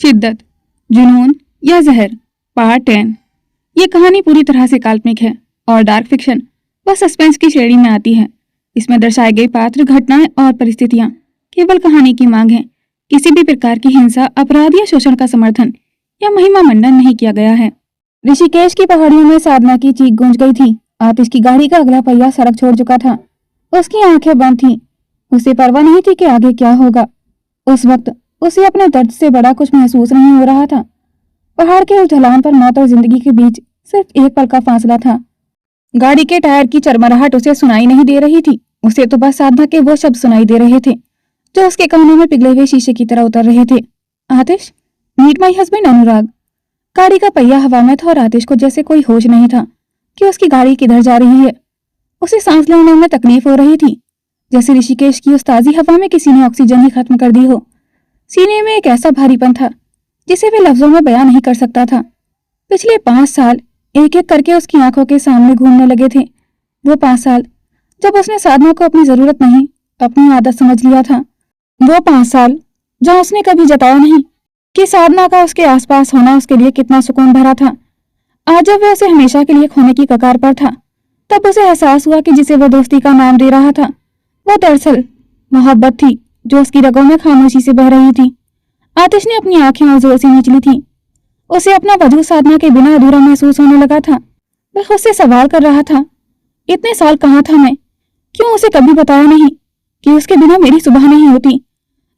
शिद्दत, जुनून या जहर, पार्ट 10। ये कहानी पूरी तरह से काल्पनिक है और डार्क फिक्शन व सस्पेंस की श्रेणी में आती है। इसमें दर्शाए गए पात्र, घटनाएं और परिस्थितियां केवल कहानी की मांग है। किसी भी प्रकार की हिंसा, अपराध या शोषण का समर्थन या महिमा मंडन नहीं किया गया है। ऋषिकेश की पहाड़ियों में साधना की चीख गूंज गई थी। आतिश की गाड़ी का अगला पहिया सड़क छोड़ चुका था। उसकी आंखें बंद थीं। उसे परवाह नहीं थी कि आगे क्या होगा। उस वक्त उसे अपने दर्द से बड़ा कुछ महसूस नहीं हो रहा था। पहाड़ के उस ढलान पर मौत और जिंदगी के बीच सिर्फ एक पल का फासला था। गाड़ी के टायर की चरमराहट उसे सुनाई नहीं दे रही थी। उसे तो बस साधना के वो शब्द सुनाई दे रहे थे जो उसके कानों में पिघले हुए शीशे की तरह उतर रहे थे। आतिश, मीट माई हस्बैंड अनुराग। गाड़ी का पहिया हवा में था और आतिश को जैसे कोई होश नहीं था कि उसकी गाड़ी किधर जा रही है। उसे सांस लेने में तकलीफ हो रही थी, जैसे ऋषिकेश की उस ताजी हवा में किसी ने ऑक्सीजन ही खत्म कर दी हो। सीने में एक ऐसा भारीपन था जिसे वे लफ्जों में बयां नहीं कर सकता था। पिछले 5 साल एक एक करके उसकी आंखों के सामने घूमने लगे थे। वो 5 साल जब उसने साधना को अपनी जरूरत नहीं, अपनी आदत समझ लिया था। वो 5 साल जहाँ उसने कभी जताया नहीं कि साधना का उसके आसपास होना उसके लिए कितना सुकून भरा था। आज जब वह उसे हमेशा के लिए खोने की कगार पर था, तब उसे एहसास हुआ कि जिसे वह दोस्ती का नाम दे रहा था वो दरअसल मोहब्बत थी जो उसकी रगों में खामोशी से बह रही थी। आतिश ने अपनी आंखें और जोर से निचली थी। उसे अपना वजूद साधना के बिना अधूरा महसूस होने लगा था। वह खुद से सवाल कर रहा था, इतने साल कहाँ था मैं? क्यों उसे कभी बताया नहीं कि उसके बिना मेरी सुबह नहीं होती,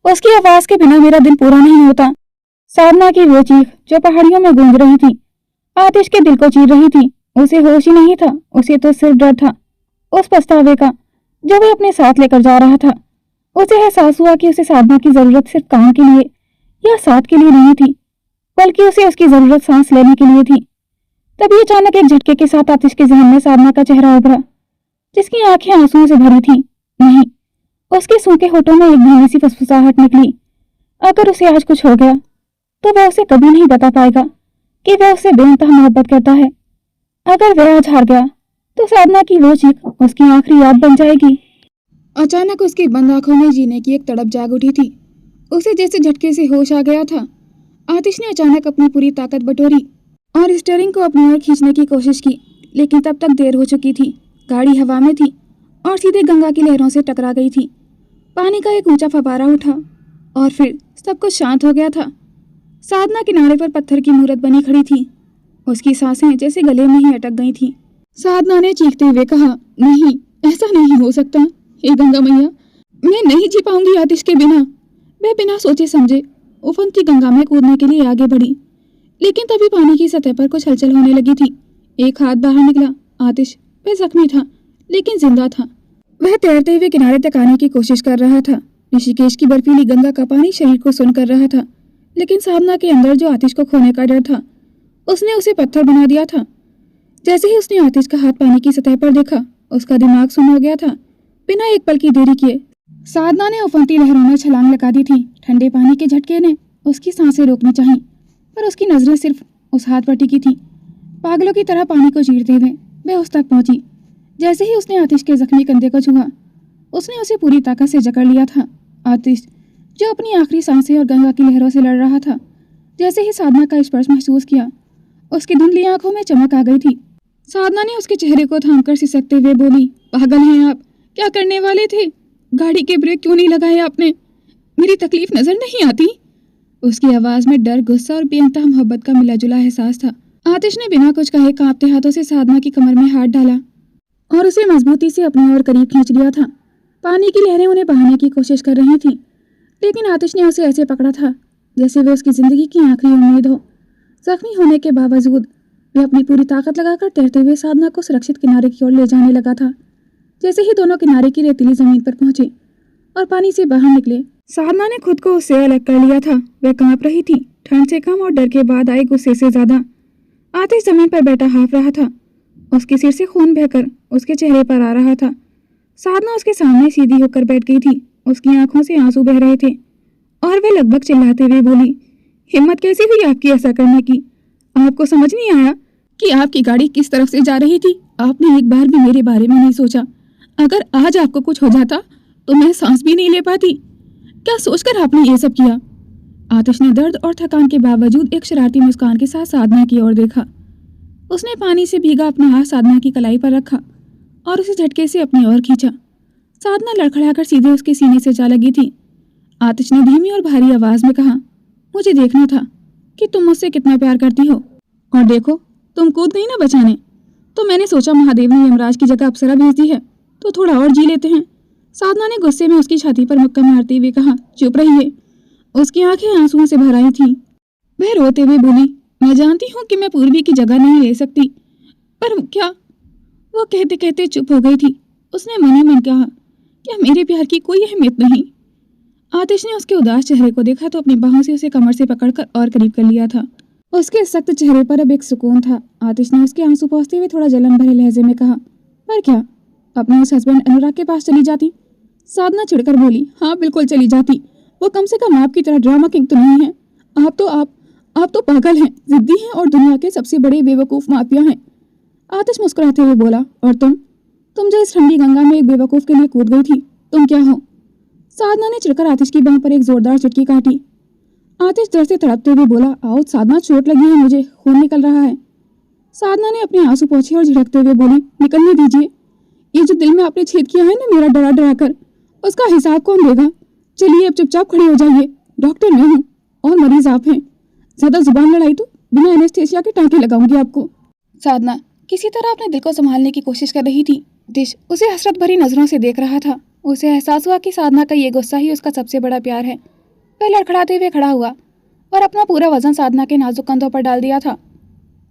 उसकी आवाज के बिना मेरा दिन पूरा नहीं होता। साधना की वो चीख जो पहाड़ियों में गूंज रही थी आतिश के दिल को चीर रही थी। उसे होश ही नहीं था, उसे तो सिर्फ डर था उस पछतावे का जो वह अपने साथ लेकर जा रहा था। उसे एहसास हुआ कि उसे साधना की जरूरत सिर्फ काम के लिए या साथ के लिए नहीं थी, बल्कि उसे उसकी जरूरत सांस लेने के लिए थी। तभी अचानक एक झटके के साथ आतिश के जहन में साधना का चेहरा उभरा, जिसकी आंखें आंसुओं से भरी थी। नहीं, उसके सूखे होठों में एक धीमी सी फुसफुसाहट निकली। अगर उसे आज कुछ हो गया तो वह उसे कभी नहीं बता पाएगा कि वह उससे बेइंतहा मोहब्बत करता है। अगर वह आज हार गया तो साधना की वो चीख उसकी आखिरी याद बन जाएगी। अचानक उसकी बंद आंखों में जीने की एक तड़प जाग उठी थी। उसे जैसे झटके से होश आ गया था। आतिश ने अचानक अपनी पूरी ताकत बटोरी और स्टीयरिंग को अपनी ओर खींचने की कोशिश की, लेकिन तब तक देर हो चुकी थी। गाड़ी हवा में थी और सीधे गंगा की लहरों से टकरा गई थी। पानी का एक ऊंचा फव्वारा उठा और फिर सब कुछ शांत हो गया था। साधना किनारे पर पत्थर की मूरत बनी खड़ी थी। उसकी सांसें जैसे गले में ही अटक गई थी। साधना ने चीखते हुए कहा, नहीं, ऐसा नहीं हो सकता। हे गंगा मैया, मैं नहीं जी पाऊंगी आतिश के बिना। वह बिना सोचे समझे उफनती गंगा में कूदने के लिए आगे बढ़ी, लेकिन तभी पानी की सतह पर कुछ हलचल होने लगी थी। एक हाथ बाहर निकला। आतिश वह जख्मी था लेकिन जिंदा था। वह तैरते हुए किनारे तक आने की कोशिश कर रहा था। ऋषिकेश की बर्फीली गंगा का पानी शरीर को सुन कर रहा था, लेकिन साधना के अंदर जो आतिश को खोने का डर था उसने उसे पत्थर बना दिया था। जैसे ही उसने आतिश का हाथ पानी की सतह पर देखा, उसका दिमाग सुन हो गया था। बिना एक पल की देरी किए साधना ने उफनती लहरों में छलांग लगा दी थी। ठंडे पानी के झटके ने उसकी सांसें रोकनी चाहिए, पर उसकी नजरें सिर्फ उस हाथ पर टिकी थी। पागलों की तरह पानी को चीरते हुए वह उस तक पहुंची। जैसे ही उसने आतिश के जख्मी कंधे को छुआ, उसने उसे पूरी ताकत से जकड़ लिया था। आतिश जो अपनी आखिरी सांसें और गंगा की लहरों से लड़ रहा था, जैसे ही साधना का स्पर्श महसूस किया, उसकी धुंधली आंखों में चमक आ गई थी। साधना ने उसके चेहरे को थामकर सिसकते हुए बोली, पागल हैं आप? क्या करने वाले थे? गाड़ी के ब्रेक क्यों नहीं लगाए आपने? मेरी तकलीफ नजर नहीं आती? उसकी आवाज में डर, गुस्सा और बेइंतहा मोहब्बत का मिला जुला एहसास था। आतिश ने बिना कुछ कहे कांपते हाथों से साधना की कमर में हाथ डाला और उसे मजबूती से अपनी ओर करीब खींच लिया था। पानी की लहरें उन्हें बहाने की कोशिश कर रही थी, लेकिन आतिश ने उसे ऐसे पकड़ा था जैसे वे उसकी जिंदगी की आखिरी उम्मीद हो। जख्मी होने के बावजूद वे अपनी पूरी ताकत लगाकर तैरते हुए साधना को सुरक्षित किनारे की ओर ले जाने लगा था। जैसे ही दोनों किनारे की रेतीली जमीन पर पहुंचे और पानी से बाहर निकले, साधना ने खुद को उससे अलग कर लिया था। वह कांप रही थी, ठंड से कम और डर के बाद आए गुस्से से ज्यादा। आतिश जमीन पर बैठा हाँफ रहा था। उसके सिर से खून बहकर उसके चेहरे पर आ रहा था। साधना उसके सामने सीधी होकर बैठ गई थी। उसकी आंखों से आंसू बह रहे थे और वह लगभग चिल्लाते हुए बोली, हिम्मत कैसी हुई आपकी ऐसा करने की? आपको समझ नहीं आया कि आपकी गाड़ी किस तरफ से जा रही थी? आपने एक बार भी मेरे बारे में नहीं सोचा। अगर आज आपको कुछ हो जाता तो मैं सांस भी नहीं ले पाती। क्या सोचकर आपने ये सब किया? आतिश ने दर्द और थकान के बावजूद एक शरारती मुस्कान के साथ साधना की ओर देखा। उसने पानी से भीगा अपना हाथ साधना की कलाई पर रखा और उसे झटके से अपनी ओर खींचा। साधना लड़खड़ाकर सीधे उसके सीने से जा लगी थी। आतिश ने धीमी और भारी आवाज में कहा, मुझे देखना था कि तुम मुझसे कितना प्यार करती हो, और देखो तुम कूद गई ना बचाने, तो मैंने सोचा महादेव ने यमराज की जगह अप्सरा भेज दी है, तो थोड़ा और जी लेते हैं। साधना ने गुस्से में उसकी छाती पर मुक्का मारते हुए कहा, चुप रहिए। उसकी आंखें आंसुओं से भर आई थीं। वह रोते हुए बोली, मैं जानती हूँ कि मैं पूर्वी की जगह नहीं ले सकती, पर क्या? वो कहते कहते चुप हो गई थी। उसने मन ही मन कहा, क्या मेरे प्यार की कोई अहमियत नहीं? आतिश ने उसके उदास चेहरे को देखा तो अपनी बाहों से उसे कमर से पकड़कर और करीब कर लिया था। उसके सख्त चेहरे पर अब एक सुकून था। आतिश ने उसके आंसू पोंछते हुए थोड़ा जलन भरे लहजे में कहा, पर क्या अपने उस हस्बैंड अनुराग के पास चली जाती? साधना चिढ़कर बोली, हाँ बिल्कुल चली जाती। वो कम से कम आपकी तरह ड्रामा किंग तो नहीं है। आप तो पागल हैं, जिद्दी हैं और दुनिया के सबसे बड़े बेवकूफ़ माफिया हैं। आतिश मुस्कुराते हुए बोला, और तुम जो इस ठंडी गंगा में एक बेवकूफ़ के लिए कूद गई थी, तुम क्या हो? साधना ने चिढ़कर आतिश की बांह पर एक जोरदार चुटकी काटी। आतिश डर से तड़पते हुए बोला, आओ साधना, चोट लगी है मुझे, खून निकल रहा है। साधना ने अपने आंसू पोंछे और झिड़कते हुए बोली, निकलने दीजिए। ये जो दिल में आपने छेद किया है ना मेरा डरा डरा कर, उसका हिसाब कौन देगा? चलिए अब चुपचाप खड़ी हो जाइए। डॉक्टर मैं हूँ और मरीज आप हैं। ज्यादा जुबान लड़ाई तो बिना एनेस्थेसिया के टाँके लगाऊंगी आपको। साधना किसी तरह अपने दिल को संभालने की कोशिश कर रही थी। आतिश उसे हसरत भरी नजरों से देख रहा था। उसे एहसास हुआ कि साधना का ये गुस्सा ही उसका सबसे बड़ा प्यार है। वह लड़खड़ाते हुए खड़ा हुआ और अपना पूरा वजन साधना के नाजुक कंधों पर डाल दिया था।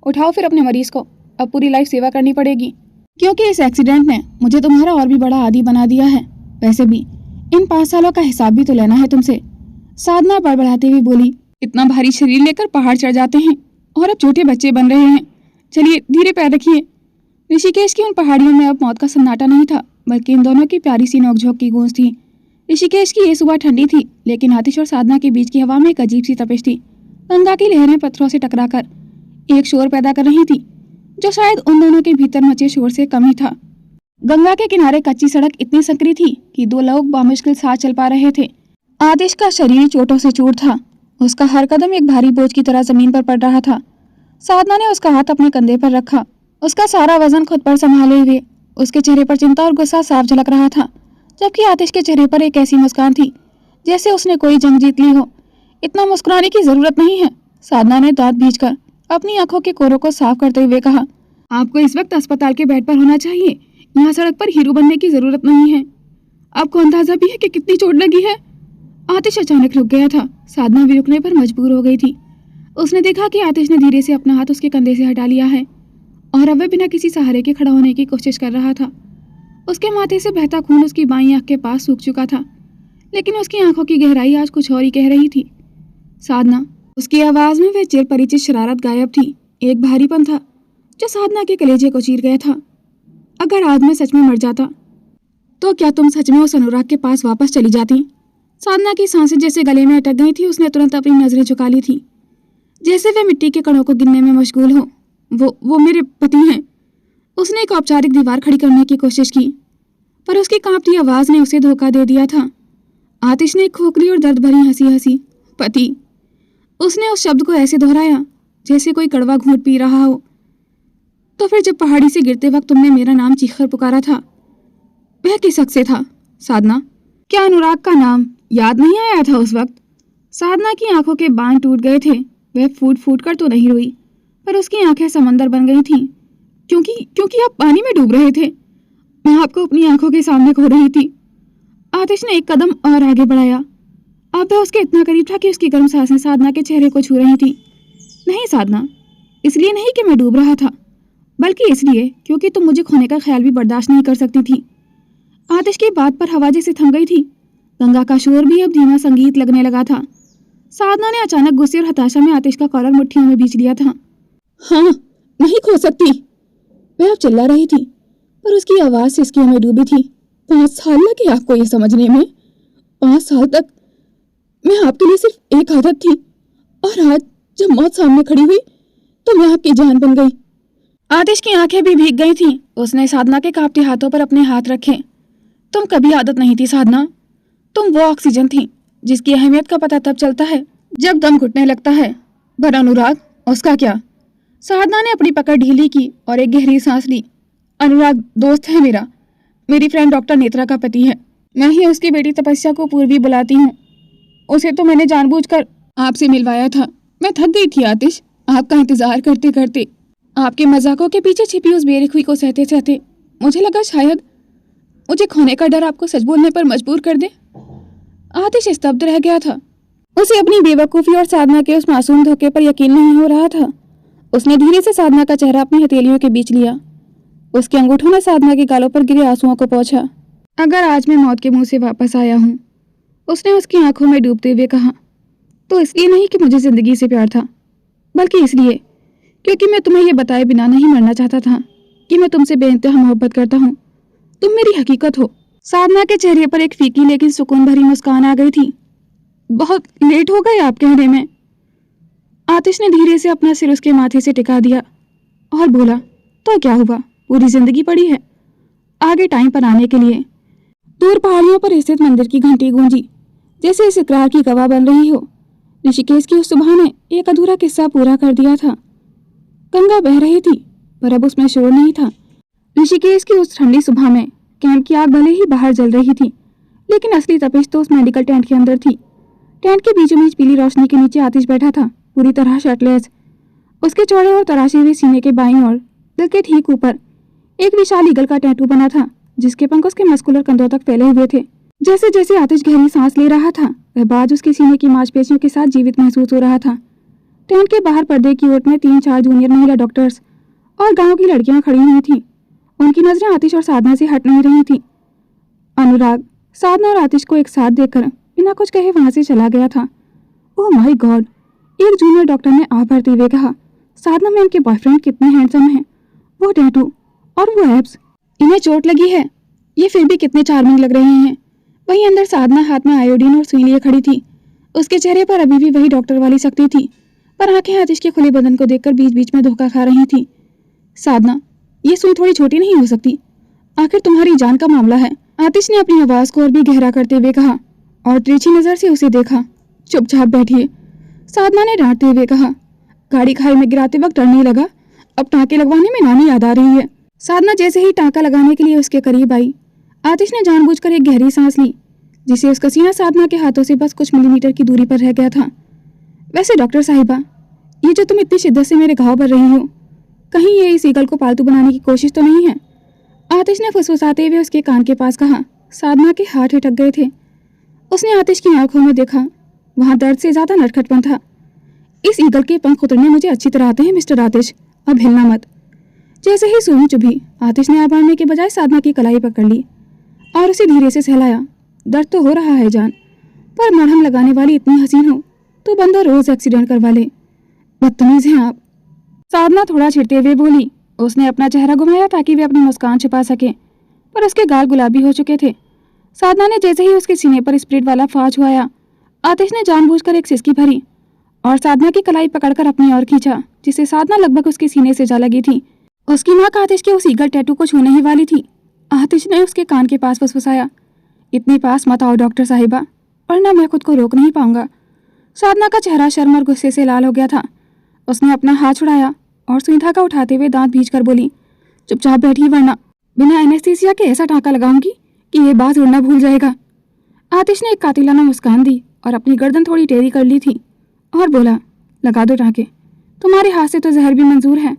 उठाओ फिर अपने मरीज को, अब पूरी लाइफ सेवा करनी पड़ेगी, क्योंकि इस एक्सीडेंट ने मुझे तुम्हारा और भी बड़ा आदी बना दिया है। वैसे भी इन 5 सालों का हिसाब भी तो लेना है तुमसे। साधना बड़बड़ाते हुए बोली, इतना भारी शरीर लेकर पहाड़ चढ़ जाते हैं और अब छोटे बच्चे बन रहे हैं। चलिए धीरे पैर रखिए। ऋषिकेश की उन पहाड़ियों में अब मौत का सन्नाटा नहीं था, बल्कि इन दोनों की प्यारी सी नोकझोंक की गूंज थी। ऋषिकेश की ये सुबह ठंडी थी, लेकिन आतिश और साधना के बीच की हवा में एक अजीब सी तपिश थी। गंगा की लहरें पत्थरों से टकराकर एक शोर पैदा कर रही थी, जो शायद उन दोनों के भीतर मचे शोर से कम ही था। गंगा के किनारे कच्ची सड़क इतनी संकरी थी कि 2 लोग बामुश्किल साथ चल पा रहे थे। आतिश का शरीर चोटों से चूर था। उसका हर कदम एक भारी बोझ की तरह जमीन पर पड़ रहा था। साधना ने उसका हाथ अपने कंधे पर रखा, उसका सारा वजन खुद पर संभाले हुए। उसके चेहरे पर चिंता और गुस्सा साफ झलक रहा था, जबकि आतिश के चेहरे पर एक ऐसी मुस्कान थी जैसे उसने कोई जंग जीत ली हो। इतना मुस्कुराने की जरूरत नहीं है। साधना ने दांत भींचकर अपनी आंखों के कोरों को साफ करते हुए कहा, आपको इस वक्त अस्पताल के बेड पर होना चाहिए। यहाँ सड़क पर हीरो बनने की जरूरत नहीं है। आपको अंदाजा भी है कि कितनी चोट लगी है? आतिश अचानक रुक गया था। साधना भी रुकने पर मजबूर हो गई थी। उसने देखा कि आतिश ने धीरे से अपना हाथ उसके कंधे से हटा लिया है और अब वह बिना किसी सहारे के खड़ा होने की कोशिश कर रहा था। उसके माथे से बहता खून उसकी बाईं आंख के पास सूख चुका था, लेकिन उसकी आंखों की गहराई आज कुछ और ही कह रही थी। साधना, उसकी आवाज में वह चिर परिचित शरारत गायब थी। एक भारीपन था जो साधना के कलेजे को चीर गया था। अगर आज मैं सच में मर जाता तो क्या तुम सच में उस अनुराग के पास वापस चली जाती? साधना की सांसें जैसे गले में अटक गई थी। उसने तुरंत अपनी नजरें झुका ली थी, जैसे वे मिट्टी के कणों को गिनने में मशगूल हो। वो मेरे पति हैं। उसने एक औपचारिक दीवार खड़ी करने की कोशिश की, पर उसकी कांपती आवाज ने उसे धोखा दे दिया था। आतिश ने एक खोखली और दर्द भरी हंसी हंसी। पति? उसने उस शब्द को ऐसे दोहराया जैसे कोई कड़वा घूंट पी रहा हो। तो फिर जब पहाड़ी से गिरते वक्त तुमने मेरा नाम चीखकर पुकारा था, वह किस हक से था? साधना, क्या अनुराग का नाम याद नहीं आया था उस वक्त? साधना की आंखों के बांध टूट गए थे। वह फूट फूट कर तो नहीं रोई, पर उसकी आंखें समंदर बन गई थीं, क्योंकि आप पानी में डूब रहे थे। मैं आपको अपनी आंखों के सामने खो रही थी। आतिश ने एक कदम और आगे बढ़ाया। अब वह उसके इतना करीब था कि उसकी गर्म सांसें साधना के चेहरे को छू रही थी। नहीं साधना, इसलिए नहीं कि मैं डूब रहा था, बल्कि इसलिए क्योंकि तुम मुझे खोने का ख्याल भी बर्दाश्त नहीं कर सकती थी। आतिश की बात पर हवा जैसे थम गई थी। गंगा का शोर भी अब धीमा संगीत लगने लगा था। साधना ने अचानक गुस्से और हताशा में आतिश का कॉलर मुट्ठियों में भींच लिया था। हाँ, नहीं खो सकती, वह अब चिल्ला रही थी, पर उसकी आवाज सिसकियों में डूबी थी। 5 साल लगे आपको ये समझने में। 5 साल तक मैं आपके लिए सिर्फ एक आदत थी, और आज जब मौत सामने खड़ी हुई तो मैं आपकी जान बन गई। आतिश की आंखें भी भीग गई थीं। उसने साधना के कांपते हाथों पर अपने हाथ रखे। तुम कभी आदत नहीं थी साधना, तुम वो ऑक्सीजन थी जिसकी अहमियत का पता तब चलता है जब दम घुटने लगता है। पर अनुराग, उसका क्या? साधना ने अपनी पकड़ ढीली की और एक गहरी सांस ली। अनुराग दोस्त है मेरा, मेरी फ्रेंड डॉक्टर नेत्रा का पति है। मैं ही उसकी बेटी तपस्या को पूर्वी बुलाती हूँ। उसे तो मैंने जानबूझकर आपसे मिलवाया था। मैं थक गई थी आतिश, आपका इंतजार करते करते, आपके मजाकों के पीछे छिपी उस बेरुखी को सहते सहते। मुझे लगा शायद मुझे खोने का डर आपको सच बोलने पर मजबूर कर दे। आतिश स्तब्ध रह गया था। उसे अपनी बेवकूफ़ी और साधना के उस मासूम धोखे पर यकीन नहीं हो रहा था। उसने धीरे से साधना का चेहरा अपनी हथेलियों के बीच लिया। उसके अंगूठों ने साधना के गालों पर गिरे आंसुओं को पोंछा। अगर आज मैं मौत के मुंह से वापस आया हूँ, उसने उसकी आंखों में डूबते हुए कहा, तो इसलिए नहीं कि मुझे जिंदगी से प्यार था, बल्कि इसलिए क्योंकि मैं तुम्हें यह बताए बिना नहीं मरना चाहता था कि मैं तुमसे बेइंतहा मोहब्बत करता हूँ। तुम मेरी हकीकत हो। साधना के चेहरे पर एक फीकी लेकिन सुकून भरी मुस्कान आ गई थी। बहुत लेट हो गए आप कहने में। आतिश ने धीरे से अपना सिर उसके माथे से टिका दिया और बोला, तो क्या हुआ, पूरी जिंदगी पड़ी है आगे टाइम पर आने के लिए। दूर पहाड़ियों पर स्थित मंदिर की घंटी गूंजी, जैसे इस इकरार की गवाह बन रही हो। ऋषिकेश की उस सुबह ने एक अधूरा किस्सा पूरा कर दिया था। गंगा बह रही थी, पर अब उसमें शोर नहीं था। ऋषिकेश की उस ठंडी सुबह में कैंप की आग भले ही बाहर जल रही थी, लेकिन असली तपिश तो उस मेडिकल टेंट के अंदर थी। टेंट के बीचों बीच पीली रोशनी के नीचे आतिश बैठा था, पूरी तरह शर्टलेस। उसके चौड़े और तराशे हुए सीने के बाईं ओर, दिल के ठीक ऊपर, एक विशाल ईगल का टैटू बना था, जिसके पंख उसके मस्कुलर कंधों तक फैले हुए थे। जैसे जैसे आतिश गहरी सांस ले रहा था, वह बाज उसके सीने की मांसपेशियों के साथ जीवित महसूस हो रहा था। टेंट के बाहर पर्दे की ओट में 3-4 जूनियर महिला डॉक्टर्स और गांव की लड़कियां खड़ी हुई थीं। उनकी नजरें आतिश और साधना से हट नहीं रही थीं। अनुराग साधना और आतिश को एक साथ देखकर बिना कुछ कहे वहां से चला गया था। ओह माय गॉड, एक जूनियर डॉक्टर ने आह भरते हुए कहा, साधना मैम के बॉयफ्रेंड कितने हैंडसम हैं। वो टैटू और वो एब्स, इन्हें चोट लगी है, ये फिर भी कितने चार्मिंग लग रहे हैं। वहीं अंदर साधना हाथ में आयोडीन और सुई लिए खड़ी थी। उसके चेहरे पर अभी भी वही डॉक्टर वाली सख्ती थी, पर आंखें आतिश के खुले बदन को देखकर बीच बीच में धोखा खा रही थी। साधना, ये सुई थोड़ी छोटी नहीं हो सकती? आखिर तुम्हारी जान का मामला है। आतिश ने अपनी आवाज को और भी गहरा करते हुए कहा और तिरछी नजर से उसे देखा। चुपचाप बैठिए, साधना ने डांटते हुए कहा। गाड़ी खाई में गिराते वक्त डर नहीं लगा? अब टाँके लगवाने में नानी याद आ रही है। साधना जैसे ही टाँका लगाने के लिए उसके करीब आई, आतिश ने जानबूझकर एक गहरी सांस ली, जिसे उसका सीना साधना के हाथों से बस कुछ मिलीमीटर की दूरी पर रह गया था। वैसे डॉक्टर साहिबा, ये जो तुम इतनी शिद्दत से मेरे घाव भर रही हो, कहीं ये इस ईगल को पालतू बनाने की कोशिश तो नहीं है? आतिश ने फुसफुसाते हुए उसके कान के पास कहा। साधना के हाथ ठिठक गए थे। उसने आतिश की आंखों में देखा, वहां दर्द से ज्यादा नटखटपन था। इस ईगल के पंख उतरने मुझे अच्छी तरह आते हैं मिस्टर आतिश, अब हिलना मत। जैसे ही सूंह चुभी, आतिश ने आभारने के बजाय साधना की कलाई पकड़ ली और उसे धीरे से सहलाया। दर्द तो हो रहा है जान, पर मरहम लगाने वाली इतनी हसीन हो तो बंदा रोज एक्सीडेंट करवा ले। बदतमीज हैं आप। साधना थोड़ा छिड़ते हुए बोली। उसने अपना चेहरा घुमाया ताकि वे अपनी मुस्कान छिपा सके, पर उसके गाल गुलाबी हो चुके थे। साधना ने जैसे ही उसके सीने पर स्प्रिट वाला फाज छुआया, आतिश ने जानबूझकर एक सिसकी भरी और साधना की कलाई पकड़कर अपनी ओर खींचा, जिससे साधना लगभग उसके सीने से जा लगी थी। उसकी नाक आतिश के उस ईगल टैटू को छूने ही वाली थी। आतिश ने उसके कान के पास फुसफुसाया, इतने पास मत आओ डॉक्टर साहिबा, वरना मैं खुद को रोक नहीं पाऊंगा। साधना का चेहरा शर्म और गुस्से से लाल हो गया था। उसने अपना हाथ छुड़ाया और सुई धागा उठाते हुए दांत भींचकर बोली, चुपचाप बैठिए, वरना बिना एनेस्थीसिया के ऐसा टाँका लगाऊंगी कि ये बात उड़ना भूल जाएगा। आतिश ने एक कातिलाना मुस्कान दी और अपनी गर्दन थोड़ी टेढ़ी कर ली थी और बोला, लगा दो टाँके, तुम्हारे हाथ से तो जहर भी मंजूर है।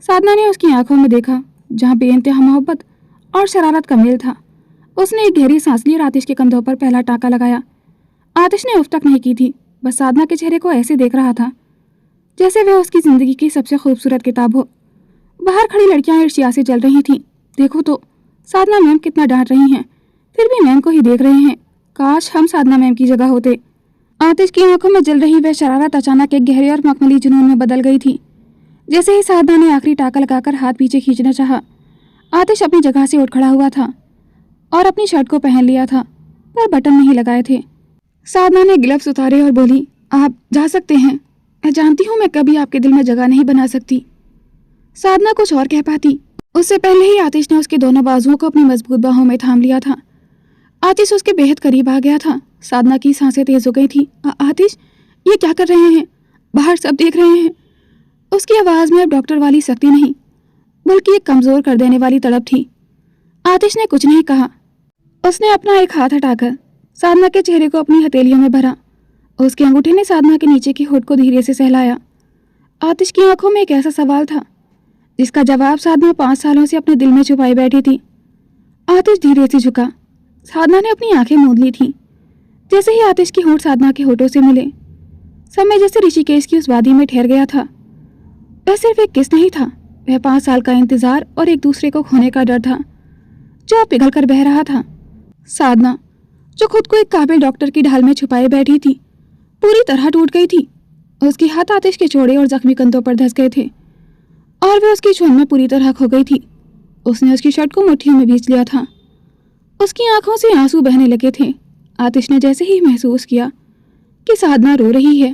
साधना ने उसकी आंखों में देखा, जहाँ बेइंतहा मोहब्बत और शरारत का मेल था। उसने एक गहरी सांस ली और आतिश के कंधों पर पहला टाँका लगाया। आतिश ने उफ तक नहीं की थी, बस साधना के चेहरे को ऐसे देख रहा था जैसे वह उसकी जिंदगी की सबसे खूबसूरत किताब हो। बाहर खड़ी लड़कियां ईर्ष्या से जल रही थीं। देखो तो साधना मैम कितना डांट रही हैं, फिर भी मैम को ही देख रहे हैं। काश हम साधना मैम की जगह होते। आतिश की आंखों में जल रही वह शरारत अचानक एक गहरे और मखमली जुनून में बदल गई थी। जैसे ही साधना ने आखिरी टाँका लगाकर हाथ पीछे खींचना चाहा, आतिश अपनी जगह से उठ खड़ा हुआ था और अपनी शर्ट को पहन लिया था, पर बटन नहीं लगाए थे। साधना ने ग्लव्स उतारे और बोली, आप जा सकते हैं। मैं जानती हूँ मैं कभी आपके दिल में जगह नहीं बना सकती। साधना कुछ और कह पाती, उससे पहले ही आतिश ने उसके दोनों बाजुओं को अपनी मजबूत बाहों में थाम लिया था। आतिश उसके बेहद करीब आ गया था। साधना की सांसें तेज हो गई थी। आतिश, ये क्या कर रहे हैं? बाहर सब देख रहे हैं। उसकी आवाज़ में अब डॉक्टर वाली सख्ती नहीं, बल्कि एक कमज़ोर कर देने वाली तड़प थी। आतिश ने कुछ नहीं कहा। उसने अपना एक हाथ हटाकर साधना के चेहरे को अपनी हथेलियों में भरा। उसके अंगूठे ने साधना के नीचे की होठ को धीरे से सहलाया। आतिश की आंखों में एक ऐसा सवाल था जिसका जवाब साधना 5 सालों से अपने दिल में छुपाई बैठी थी। आतिश धीरे से झुका। साधना ने अपनी आंखें मूंद ली थी। जैसे ही आतिश के होठ साधना के होठों से मिले, समय जैसे ऋषिकेश की उस वादी में ठहर गया था। वह सिर्फ एक किस नहीं था, वह 5 साल का इंतजार और एक दूसरे को खोने का डर था जो पिघल कर बह रहा था। साधना, जो खुद को एक काबिल डॉक्टर की ढाल में छुपाए बैठी थी, पूरी तरह टूट गई थी। उसके हाथ आतिश के चौड़े और जख्मी कंधों पर धंस गए थे और वह उसकी छुअन में पूरी तरह खो गई थी। उसने उसकी शर्ट को मुट्ठियों में भींच लिया था। उसकी आंखों से आंसू बहने लगे थे। आतिश ने जैसे ही महसूस किया कि साधना रो रही है,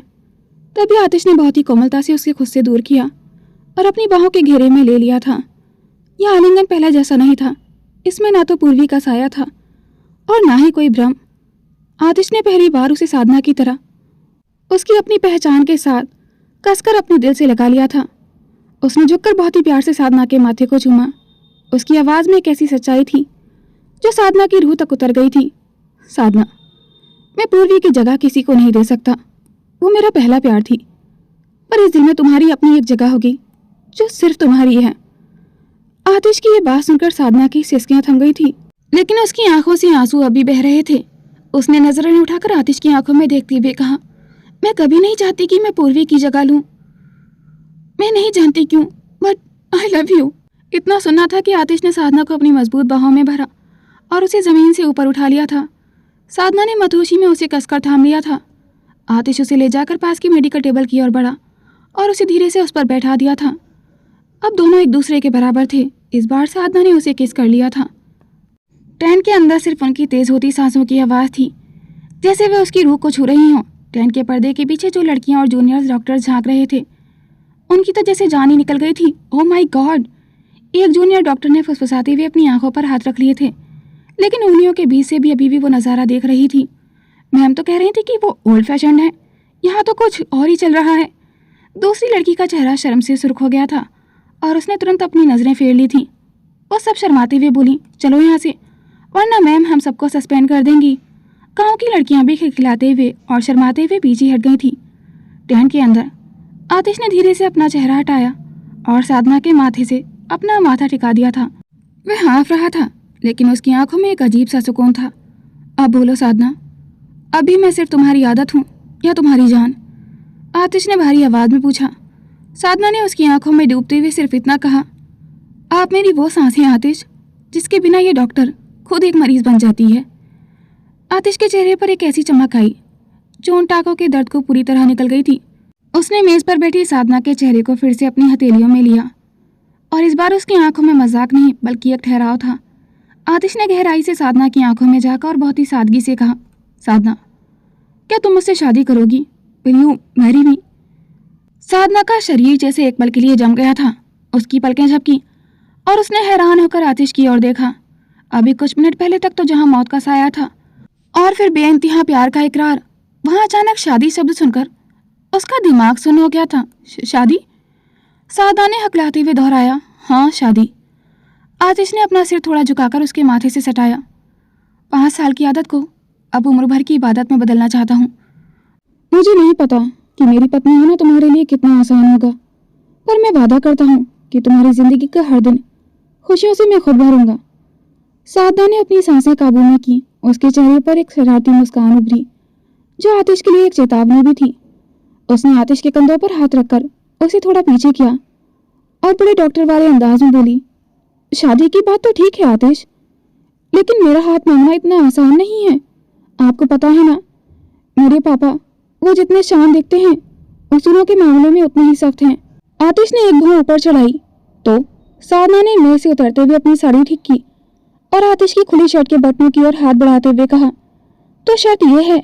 तभी आतिश ने बहुत ही कोमलता से उसके खुद से दूर किया और अपनी बाहों के घेरे में ले लिया था। यह आलिंगन पहले जैसा नहीं था। इसमें ना तो पूर्वी का साया था और ना ही कोई भ्रम। आतिश ने पहली बार उसे साधना की तरह उसकी अपनी पहचान के साथ कसकर अपने दिल से लगा लिया था। उसने झुककर बहुत ही प्यार से साधना के माथे को चूमा। उसकी आवाज़ में एक ऐसी सच्चाई थी जो साधना की रूह तक उतर गई थी। साधना, मैं पूर्वी की जगह किसी को नहीं दे सकता। वो मेरा पहला प्यार थी, पर इस दिल में तुम्हारी अपनी एक जगह होगी जो सिर्फ तुम्हारी है। आतिश की ये बात सुनकर साधना की सिसकियां थम गई थी, लेकिन उसकी आंखों से आंसू अभी बह रहे थे। उसने नजरें उठाकर आतिश की आंखों में देखते हुए कहा, मैं कभी नहीं चाहती कि मैं पूर्वी की जगह लूं। मैं नहीं जानती क्यों, बट आई लव यू। इतना सुना था कि आतिश ने साधना को अपनी मजबूत बाहों में भरा और उसे जमीन से ऊपर उठा लिया था। साधना ने मधोशी में उसे कसकर थाम लिया था। आतिश उसे ले जाकर पास की मेडिकल टेबल की ओर बढ़ा और उसे धीरे से उस पर बैठा दिया था। अब दोनों एक दूसरे के बराबर थे। इस बार साधना ने उसे किस कर लिया था। ट्रेन के अंदर सिर्फ उनकी तेज होती सांसों की आवाज़ थी, जैसे वे उसकी रूह को छू रही हों। ट्रेन के पर्दे के पीछे जो लड़कियां और जूनियर्स डॉक्टर झांक रहे थे, उनकी तो जैसे जान ही निकल गई थी। Oh my God! एक जूनियर डॉक्टर ने फुसफुसाते हुए अपनी आंखों पर हाथ रख लिए थे, लेकिन उंगलियों के बीच से भी अभी भी वो नज़ारा देख रही थी। मैम तो कह रही थी कि वो ओल्ड फैशन है, यहाँ तो कुछ और ही चल रहा है। दूसरी लड़की का चेहरा शर्म से सुर्ख हो गया था और उसने तुरंत अपनी नज़रें फेर ली थी। वो सब शर्माते हुए बोली, चलो यहाँ से, वरना मैम हम सबको सस्पेंड कर देंगी। गाँव की लड़कियाँ भी खिलखिलाते हुए और शर्माते हुए पीछे हट गई थी। ट्रेन के अंदर आतिश ने धीरे से अपना चेहरा हटाया और साधना के माथे से अपना माथा टिका दिया था। वह हाँफ रहा था, लेकिन उसकी आंखों में एक अजीब सा सुकून था। अब बोलो साधना, अभी मैं सिर्फ तुम्हारी आदत हूँ या तुम्हारी जान? आतिश ने भारी आवाज़ में पूछा। साधना ने उसकी आंखों में डूबते हुए सिर्फ इतना कहा, आप मेरी वो सांस हैं आतिश, जिसके बिना ये डॉक्टर खुद एक मरीज बन जाती है। आतिश के चेहरे पर एक ऐसी चमक आई जो उन टाकों के दर्द को पूरी तरह निकल गई थी। उसने मेज पर बैठी साधना के चेहरे को फिर से अपनी हथेलियों में लिया और इस बार उसकी आंखों में मजाक नहीं बल्कि एक ठहराव था। आतिश ने गहराई से साधना की आंखों में जाकर और बहुत ही सादगी से कहा, साधना, क्या तुम मुझसे शादी करोगी? Will you marry me? Sadhana का शरीर जैसे एक पल के लिए जम गया था। उसकी पलकें झपकी और उसने हैरान होकर आतिश की ओर देखा। अभी कुछ मिनट पहले तक तो जहां मौत का साया था और फिर बेइंतहा प्यार का इकरार, वहां अचानक शादी शब्द सुनकर उसका दिमाग सुन्न हो गया था। शादी? साधना ने हकलाते हुए दोहराया, हाँ शादी। आतिश ने अपना सिर थोड़ा झुकाकर उसके माथे से सटाया। 5 साल की आदत को अब उम्र भर की इबादत में बदलना चाहता हूँ। मुझे नहीं पता कि मेरी पत्नी होना तुम्हारे लिए कितना आसान होगा, पर मैं वादा करता हूँ कि तुम्हारी जिंदगी का हर दिन खुशियों से मैं खुद भरूंगा। साधना ने अपनी सांसें काबू में की। उसके चेहरे पर एक शरारती मुस्कान उभरी जो आतिश के लिए एक चेतावनी भी थी। उसने आतिश के कंधों पर हाथ रखकर उसे थोड़ा पीछे किया और बड़े डॉक्टर वाले अंदाज में बोली, शादी की बात तो ठीक है आतिश, लेकिन मेरा हाथ मांगना इतना आसान नहीं है। आपको पता है ना, मेरे पापा वो जितने शान दिखते हैं उसूलों के मामलों में उतने ही सख्त हैं। आतिश ने एक भौं ऊपर चढ़ाई तो साधना ने मेज से उतरते हुए अपनी साड़ी ठीक की और आतिश की खुली शर्ट के बटनों की ओर हाथ बढ़ाते हुए कहा, तो शर्त यह है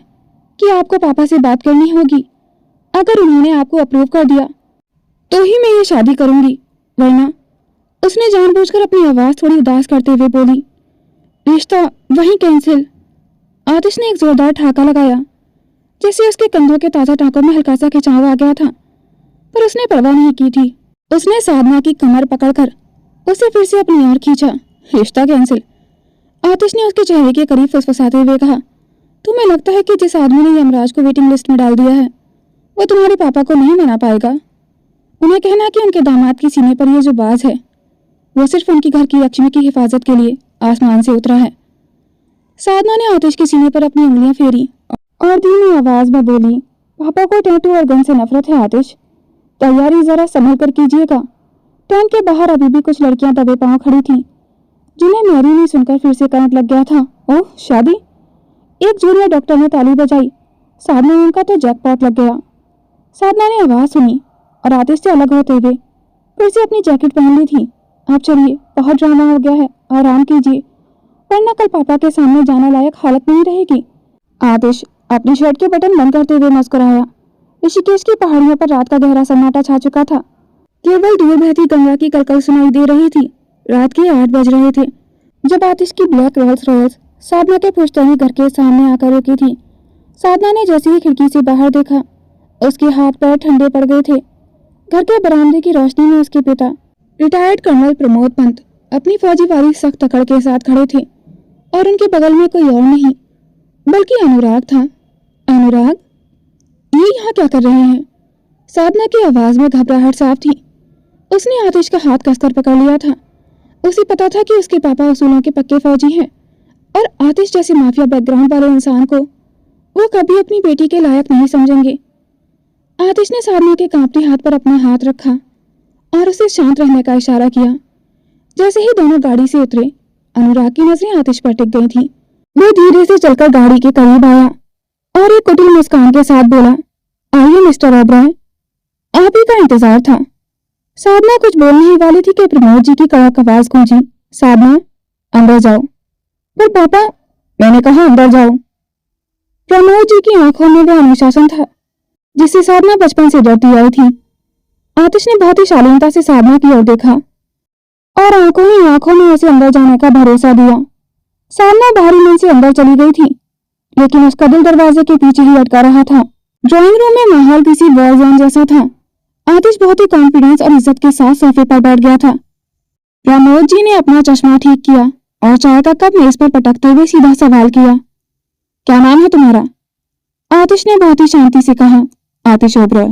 कि आपको पापा से बात करनी होगी। अगर उन्होंने आपको अप्रूव कर दिया तो ही मैं ये शादी करूंगी, वरना। उसने जानबूझकर अपनी आवाज़ थोड़ी उदास करते हुए बोली, रिश्ता वहीं कैंसिल। आतिश ने एक जोरदार ठाका लगाया जैसे उसके कंधों के ताजा टाँकों में हल्का सा खिंचाव आ गया था, पर उसने परवाह नहीं की थी। उसने साधना की कमर पकड़कर उसे फिर से अपनी ओर खींचा। रिश्ता कैंसिल। आतिश ने उसके चेहरे के करीब फुसफुसाते हुए कहा, तुम्हें लगता है कि जिस आदमी ने यमराज को वेटिंग लिस्ट में डाल दिया है वो तुम्हारे पापा को नहीं मना पाएगा? उन्हें कहना कि उनके दामाद के सीने पर यह जो बाज है वो सिर्फ उनकी घर की लक्ष्मी की हिफाजत के लिए आसमान से उतरा है। साधना ने आतिश के सीने पर अपनी उंगलियां फेरी और धीमी आवाज में बोली, पापा को टैटू और गन से नफरत है आतिश, तैयारी जरा संभल कर कीजिएगा। टेंट के बाहर अभी भी कुछ लड़कियां दबे पांव खड़ी थीं, जिन्हें मैरी ने सुनकर फिर से करंट लग गया था। ओह शादी! एक जूनियर डॉक्टर ने ताली बजाई। साधना ने उनका तो जैकपॉट लग गया। साधना ने आवाज सुनी और आतिश से अलग होते हुए फिर से अपनी जैकेट पहन ली थी। अब चलिए, बहुत ड्रामा हो गया है, आराम कीजिए, वरना कल पापा के सामने जाने लायक हालत नहीं रहेगी। आतिश अपनी शर्ट के बटन बंद करते हुए मुस्कुराया। ऋषिकेश की पहाड़ियों पर रात का गहरा सन्नाटा छा चुका था। केवल दूर बहती गंगा की कलकल सुनाई दे रही थी। रात के 8 बज रहे थे जब आतिश की ब्लैक रोल्स रॉयल्स साधना के पुश्तैनी घर के सामने आकर रुकी थी। साधना ने जैसे ही खिड़की से बाहर देखा, उसके हाथ पैर ठंडे पड़ गए थे। घर के बरामदे की रोशनी में उसके पिता रिटायर्ड कर्नल प्रमोद पंत अपनी फौजी वाली सख्त अकड़ के साथ खड़े थे और उनके बगल में कोई और नहीं बल्कि अनुराग था। अनुराग, ये यहाँ क्या कर रहे हैं? साधना की आवाज में घबराहट साफ थी। उसने आतिश का हाथ कसकर पकड़ लिया था। उसे पता था कि उसके पापा उसूलों के पक्के फौजी हैं और आतिश जैसे माफिया बैकग्राउंड वाले इंसान को वो कभी अपनी बेटी के लायक नहीं समझेंगे। आतिश ने साधना के कांपते हाथ पर अपना हाथ रखा और उसे शांत रहने का इशारा किया। जैसे ही दोनों गाड़ी से उतरे, अनुराग की नजरें आतिश पर टिक गई थी। वो धीरे से चलकर गाड़ी के करीब आया और एक कुटिल मुस्कान के साथ बोला, आइए मिस्टर ओबराय, आप ही का इंतजार था। साधना कुछ बोलने ही वाली थी कि प्रमोद जी की कड़क आवाज गूंजी, साधना अंदर जाओ। पर पापा, मैंने कहा अंदर जाओ। प्रमोद जी की आंखों में वह अनुशासन था जिससे साधना बचपन से डरती आई थी। आतिश ने बहुत ही शालीनता से साधना की ओर देखा और आंखों ही आंखों में उसे अंदर जाने का भरोसा दिया। साधना बाहरी मन से अंदर चली गई थी, लेकिन उसका दिल दरवाजे के पीछे ही अटका रहा था। ड्राइंग रूम में माहौल किसी वॉर जोन जैसा था। आतिश बहुत ही कॉन्फिडेंस और इज्जत के साथ सोफे पर बैठ गया था। प्रमोद जी ने अपना चश्मा ठीक किया और चाय का कप मेज पर पटकते हुए सीधा सवाल किया, क्या नाम है तुम्हारा? आतिश ने बहुत ही शांति से कहा, आतिश ओबराय।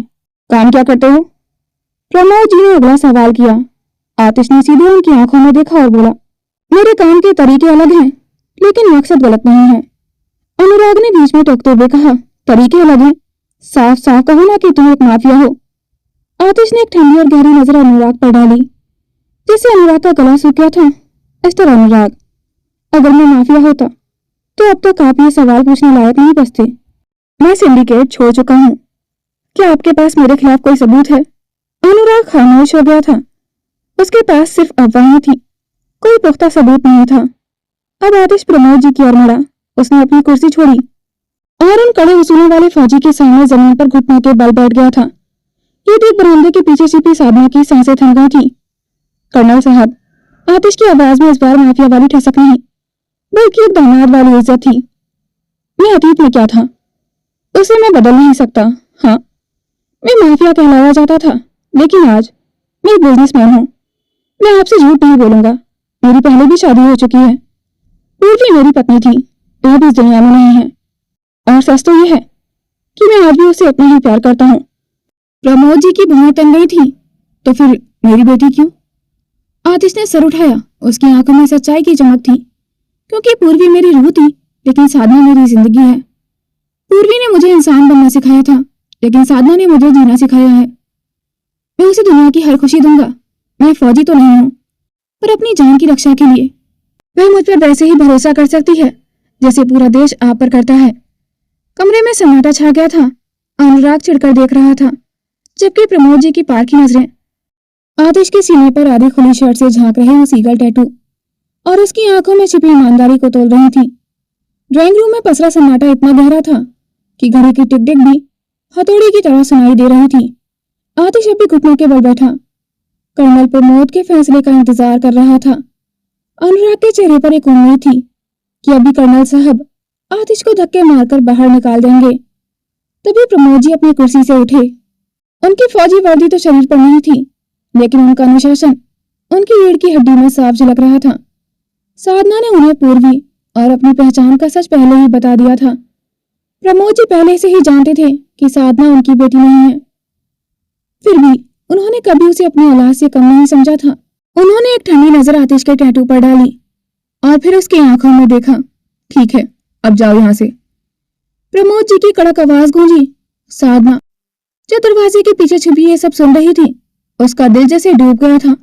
काम क्या करते हो? प्रमोद जी ने अगला सवाल किया। आतिश ने सीधे उनकी आंखों में देखा और बोला, मेरे काम के तरीके अलग हैं, लेकिन मकसद गलत नहीं है। अनुराग ने बीच में टोकते हुए कहा, तरीके अलग हैं? साफ साफ कहो ना कि तुम एक माफिया हो। आतिश ने एक ठंडी और गहरी नजर अनुराग पर डाली, जिससे अनुराग का गला सूख गया था। मिस्टर अनुराग, अगर मैं माफिया होता तो अब तक आप ये सवाल पूछने लायक नहीं बचते। मैं सिंडिकेट छोड़ चुका हूँ। क्या आपके पास मेरे खिलाफ कोई सबूत है? अनुराग खामोश हो गया था। उसके पास सिर्फ अफवाहें थी, कोई पुख्ता सबूत नहीं था। अब आतिश प्रमोद जी की ओर मुड़ा। उसने अपनी कुर्सी छोड़ी और उन कड़े उसूलों वाले फौजी के सामने जमीन पर घुटनों के बल बैठ गया था। ये देख बरामदे के पीछे छिपी साधना की सांसें थम गई थी। कर्नल साहब, आतिश की आवाज में इस बार माफिया वाली ठसक नहीं, बल्कि एक दामाद वाली इज्जत थी। मैं अतीत में क्या था उसे मैं बदल नहीं सकता। हाँ, मैं माफिया कहलाया जाता था, लेकिन आज मैं एक बिजनेसमैन हूँ। मैं आपसे झूठ नहीं बोलूंगा, मेरी पहले भी शादी हो चुकी है। पूर्वी मेरी पत्नी थी, अब इस दुनिया में नहीं है। और सच तो यह है कि मैं आज भी उसे उतना ही प्यार करता हूँ। प्रमोद जी की भौहें तन गई थी, तो फिर मेरी बेटी क्यों? आतिश ने सर उठाया। उसकी आंखों में सच्चाई की चमक थी, क्योंकि पूर्वी मेरी रूह थी, लेकिन साधना मेरी जिंदगी है। पूर्वी ने मुझे इंसान बनना सिखाया था, लेकिन साधना ने मुझे जीना सिखाया है। मैं उसे दुनिया की हर खुशी दूंगा। मैं फौजी तो नहीं हूँ, पर अपनी जान की रक्षा के लिए वह मुझ पर वैसे ही भरोसा कर सकती है जैसे पूरा देश आप पर करता है। कमरे में सन्नाटा छा गया था। अनुराग चिढ़कर देख रहा था, जबकि प्रमोद जी की पारखी नजरें आतिश के सीने पर आधी खुली शर्ट से झांक रहे वो सीगल टैटू और उसकी आंखों में छिपी ईमानदारी को तोल रही थी। ड्राइंग रूम में पसरा सन्नाटा इतना गहरा था कि घड़ी की टिक टिक भी हथौड़ी की तरह सुनाई दे रही थी। आतिश अभी घुटनों के बल बैठा कर्नल प्रमोद के फैसले का इंतजार कर रहा था। अनुराग के चेहरे पर एक उम्मीद थी कि अभी कर्नल साहब आतिश को धक्के मारकर बाहर निकाल देंगे। तभी प्रमोद जी अपनी कुर्सी से उठे। उनकी फौजी वर्दी तो शरीर पर नहीं थी, लेकिन उनका अनुशासन उनकी रीढ़ की हड्डी में साफ झलक रहा था। साधना ने उन्हें पूर्वी और अपनी पहचान का सच पहले ही बता दिया था। प्रमोद जी पहले से ही जानते थे कि साधना उनकी बेटी नहीं है, फिर भी उन्होंने कभी उसे अपनी औलाद से कम नहीं समझा था। उन्होंने एक ठंडी नजर आतिश के टैटू पर डाली और फिर उसकी आंखों में देखा। ठीक है, अब जाओ यहां से। प्रमोद जी की कड़क आवाज गूंजी। साधना, जो दरवाजे के पीछे छुपी ये सब सुन रही थी, उसका दिल जैसे डूब गया था।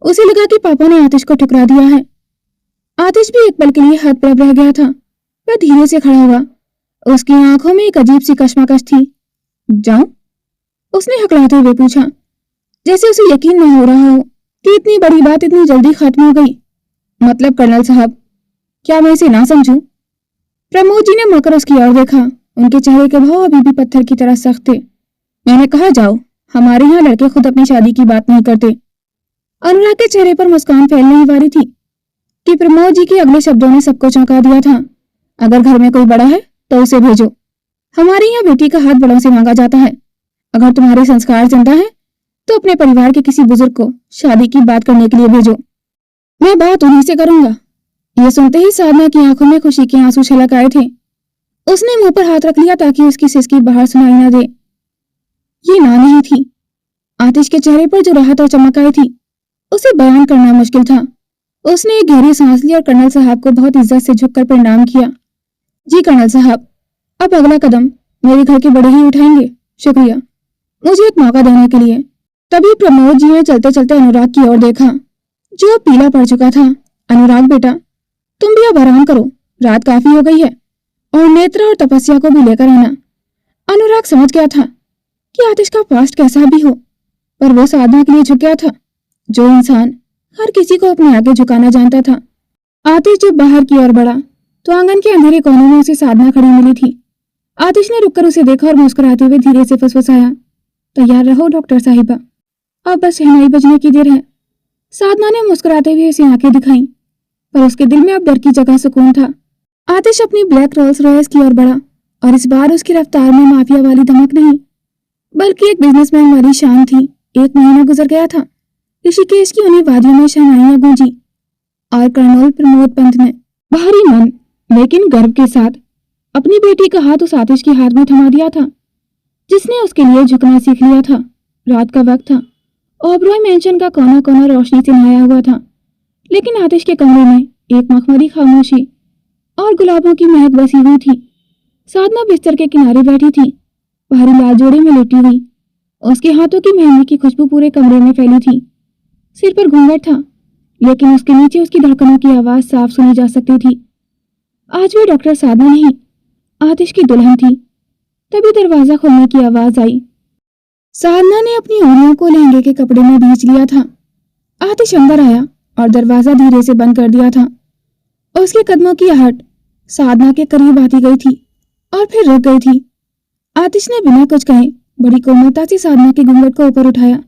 उसे लगा कि पापा ने आतिश को ठुकरा दिया है। आतिश भी एक पल के लिए हतप्रभ रह गया था। वह धीरे से खड़ा हुआ। उसकी आंखों में एक अजीब सी कश्मकश थी। जाऊं? उसने हकलाते हुए पूछा, जैसे उसे यकीन न हो रहा हो कि इतनी बड़ी बात इतनी जल्दी खत्म हो गई। मतलब कर्नल साहब, क्या मैं इसे ना समझूं? प्रमोद जी ने मुड़कर उसकी ओर देखा। उनके चेहरे के भाव अभी भी पत्थर की तरह सख्त थे। मैंने कहा जाओ, हमारे यहाँ लड़के खुद अपनी शादी की बात नहीं करते। अनुराग के चेहरे पर मुस्कान फैलने ही वाली थी कि प्रमोद जी के अगले शब्दों ने सबको चौंका दिया था। अगर घर में कोई बड़ा है तो उसे भेजो। हमारे यहाँ बेटी का हाथ बड़ों से मांगा जाता है। अगर तुम्हारे संस्कार जिंदा है तो अपने परिवार के किसी बुजुर्ग को शादी की बात करने के लिए भेजो। मैं बात उन्हीं से करूंगा। यह सुनते ही साधना की आंखों में खुशी के आंसू छलक आए थे। उसने मुंह पर हाथ रख लिया ताकि उसकी सिसकी बाहर सुनाई न दे। ये ना नहीं थी। आतिश के चेहरे पर जो राहत और चमक आई थी उसे बयान करना मुश्किल था। उसने एक गहरी सांस ली और कर्नल साहब को बहुत इज्जत से झुककर प्रणाम किया। जी कर्नल साहब, अब अगला कदम मेरे घर के बड़े ही उठाएंगे। शुक्रिया मुझे एक मौका देने के लिए। तभी प्रमोद जी ने चलते चलते अनुराग की ओर देखा, जो अब पीला पड़ चुका था। अनुराग बेटा, तुम भी अब आराम करो, रात काफी हो गई है, और नेत्र और तपस्या को भी लेकर आना। अनुराग समझ गया था कि आतिश का पास्ट कैसा भी हो, पर वो साधना के लिए झुक गया था। जो इंसान हर किसी को अपने आगे झुकाना जानता था। आतिश जब बाहर की ओर बढ़ा तो आंगन के अंधेरे कोने में उसे साधना खड़ी मिली थी। आतिश ने रुककर उसे देखा और मुस्कुराते हुए धीरे से फुसफुसाया, तैयार रहो डॉक्टर साहिबा, अब बस शहनाई बजने की देर है। साधना ने मुस्कुराते हुए उसे आंखें दिखाई, पर उसके दिल में अब डर की जगह सुकून था। आतिश अपनी ब्लैक रोल्स रॉयस की ओर बढ़ा और इस बार उसकी रफ्तार में माफिया वाली धमक नहीं, बल्कि एक बिजनेसमैन वाली शान थी। 1 महीना गुजर गया था। ऋषिकेश की उन्हीं वादियों में शहनाइयां गूंजी और कर्नल प्रमोद पंत ने भारी मन लेकिन गर्व के साथ अपनी बेटी का हाथ उस आतिश के हाथ में थमा दिया था, जिसने उसके लिए झुकना सीख लिया था। रात का वक्त था। ओबरॉय मेंशन का कोना कोना रोशनी से नहाया हुआ था, लेकिन आतिश के कमरे में एक मखमली खामोशी और गुलाबों की महक बसी हुई थी। साधना बिस्तर के किनारे बैठी थी, भारी लाल जोड़े में लेटी हुई। उसके हाथों की मेहंदी की खुशबू पूरे कमरे में फैली थी। सिर पर घूंघट था, लेकिन उसके नीचे उसकी धड़कनों की आवाज साफ सुनी जा सकती थी। आज भी डॉक्टर साधना नहीं, आतिश की दुल्हन थी। तभी दरवाजा खोलने की आवाज आई। साधना ने अपनी उंगलियों को लहंगे के कपड़े में भींच लिया था। आतिश अंदर आया और दरवाजा धीरे से बंद कर दिया था। उसके कदमों की आहट साधना के करीब आती गई थी और फिर रुक गई थी। आतिश ने बिना कुछ कहे बड़ी कोमलता से साधना के घूंघट को ऊपर उठाया।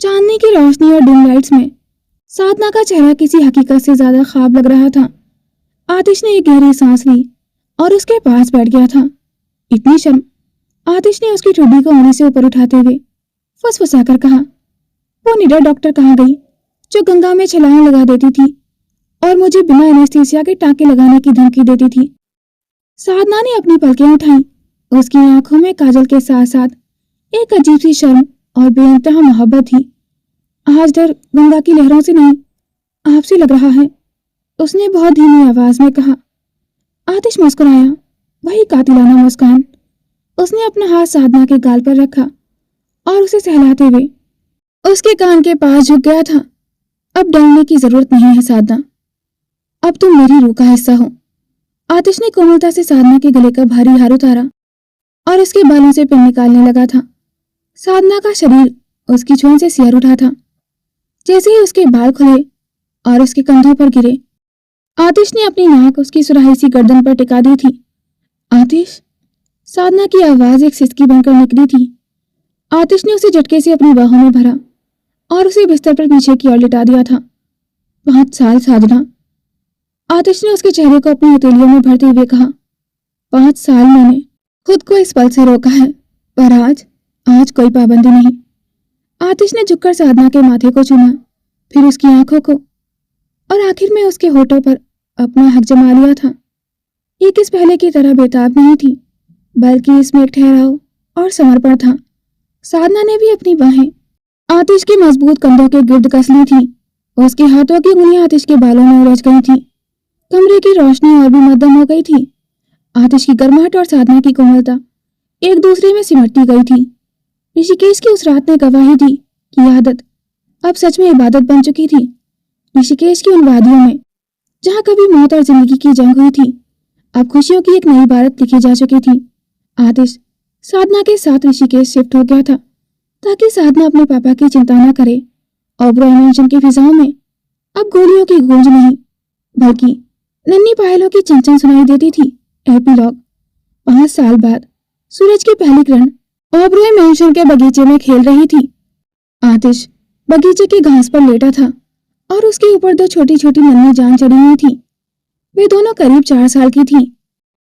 चांदनी की रोशनी और डिम लाइट्स में साधना का चेहरा किसी हकीकत से ज्यादा ख्वाब लग रहा था। आतिश ने एक गहरी सांस ली और उसके पास बैठ गया था। इतनी शर्म। आतिश ने उसकी ठुड्डी को उंगली से ऊपर उठाते हुए फुसफुसाकर कहा, वो निडर डॉक्टर कहाँ गई जो गंगा में छलांग लगा देती थी और मुझे बिना एनेस्थीसिया के टांके लगाने की धमकी देती थी। साधना ने अपनी पलकें उठाई। उसकी आंखों में काजल के साथ साथ एक अजीब सी शर्म और बेइंतहा मोहब्बत थी। आज डर गंगा की लहरों से नहीं, आपसे लग रहा है, उसने बहुत धीमी आवाज में कहा। आतिश मुस्कुराया, वही कातिलाना मुस्कान। उसने अपना हाथ साधना के गाल पर रखा और उसे सहलाते हुए उसके कान के पास झुक गया था। अब डरने की जरूरत नहीं है साधना, अब तुम मेरी रूह का हिस्सा हो। आतिश ने कोमलता से साधना के गले का भारी हार उतारा और उसके बालों से पिन निकालने लगा था। साधना का शरीर उसकी छुओं से सिहर उठा था। जैसे ही उसके बाल खुले और उसके कंधों पर गिरे, आतिश ने अपनी नाक उसकी सुराही सी गर्दन पर टिका दी थी। आतिश, साधना की आवाज एक सिसकी बनकर निकली थी। आतिश ने उसे झटके से अपनी बाहों में भरा और उसे बिस्तर पर पीछे की ओर लिटा दिया था। 5 साल साधना। आतिश ने उसके चेहरे को अपनी हथेलियों में भरते हुए कहा, 5 साल मैंने खुद को इस पल से रोका है, पर आज कोई पाबंदी नहीं। आतिश ने झुककर साधना के माथे को चूमा, फिर उसकी आंखों को, और आखिर में उसके होठों पर अपना हक जमा लिया था। ये किस पहले की तरह बेताब नहीं थी, बल्कि इसमें एक ठहराव और समर्पण था। साधना ने भी अपनी बाहें आतिश के मजबूत कंधों के गिर्द कस ली थी। उसके हाथों की उंगलियां आतिश के बालों में उलझ गई थी। कमरे की रोशनी और भी मध्यम हो गई थी। आतिश की गर्माहट और साधना की कोमलता एक दूसरे में सिमटती गई थी। ऋषिकेश की उस रात ने गवाही दी कि आदत अब सच में इबादत बन चुकी थी। ऋषिकेश की उन वादियों में जहां कभी मौत और जिंदगी की जंग हुई थी, अब खुशियों की एक नई इबारत लिखी जा चुकी थी। आतिश साधना के साथ ऋषिकेश शिफ्ट हो गया था ताकि साधना अपने पापा की चिंता न करे। ओबरॉय मैंशन की फिजाओं में अब गोलियों की गूंज नहीं, बल्कि नन्ही पायलों की चंचन सुनाई देती थी। एपीलॉग 5 साल बाद सूरज की पहली किरण ओबरॉय मैंशन के बगीचे में खेल रही थी। आतिश बगीचे की घास पर लेटा था और उसके ऊपर 2 छोटी छोटी नन्ही जान चढ़ी हुई थी। वे दोनों करीब 4 साल की थी